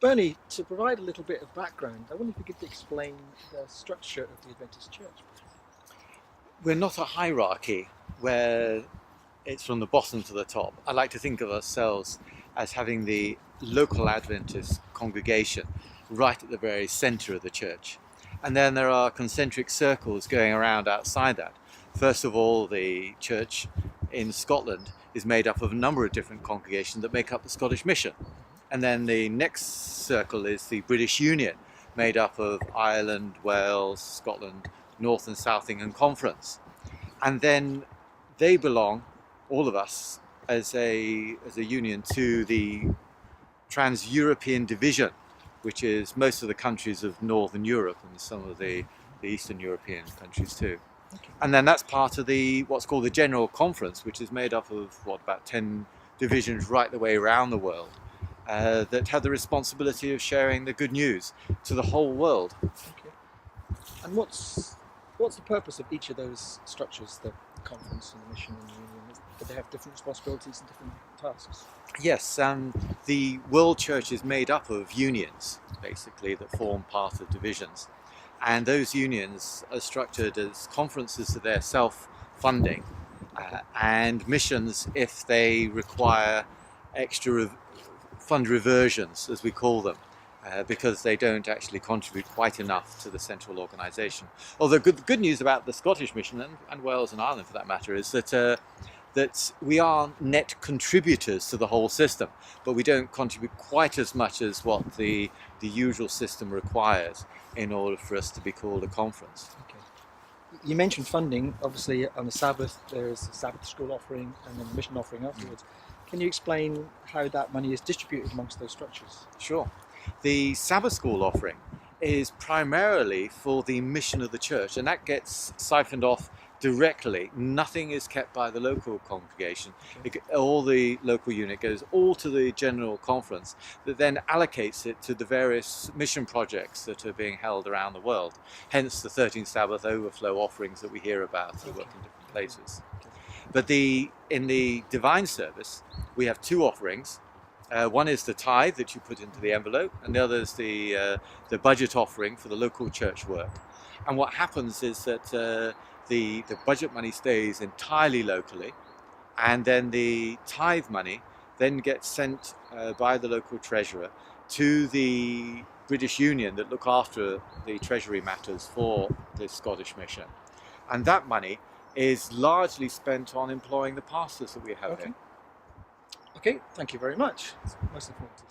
Bernie, to provide a little bit of background, I wonder if you could explain the structure of the Adventist Church. We're not a hierarchy where it's from the bottom to the top. I like to think of ourselves as having the local Adventist congregation right at the very centre of the church. And then there are concentric circles going around outside that. First of all, the church in Scotland is made up of a number of different congregations that make up the Scottish Mission. And then the next circle is the British Union, made up of Ireland, Wales, Scotland, North and South England Conference. And then they belong, all of us, as a union to the Trans-European Division, which is most of the countries of Northern Europe and some of the Eastern European countries too. Okay. And then that's part of what's called the General Conference, which is made up of about 10 divisions right the way around the world that have the responsibility of sharing the good news to the whole world. Okay. And what's the purpose of each of those structures, the conference and the mission and the union? Do they have different responsibilities and different tasks? Yes, the World Church is made up of unions, basically, that form part of divisions. And those unions are structured as conferences that they're self-funding, and missions if they require extra fund reversions, as we call them, because they don't actually contribute quite enough to the central organisation. Although good news about the Scottish Mission, and Wales and Ireland for that matter, is that we are net contributors to the whole system, but we don't contribute quite as much as what the usual system requires in order for us to be called a conference. Okay. You mentioned funding. Obviously, on the Sabbath, there's a Sabbath school offering and then the mission offering afterwards. Can you explain how that money is distributed amongst those structures? Sure. The Sabbath school offering is primarily for the mission of the church, and that gets siphoned off directly. Nothing is kept by the local congregation. Okay. All the local unit goes all to the general conference that then allocates it to the various mission projects that are being held around the world. Hence the 13th Sabbath overflow offerings that we hear about that work in different places. Okay. But in the divine service, we have two offerings. One is the tithe that you put into the envelope, and the other is the budget offering for the local church work. And what happens is that the budget money stays entirely locally, and then the tithe money then gets sent by the local treasurer to the British Union that look after the treasury matters for the Scottish Mission. And that money is largely spent on employing the pastors that we have here. Okay, thank you very much. It's most informative.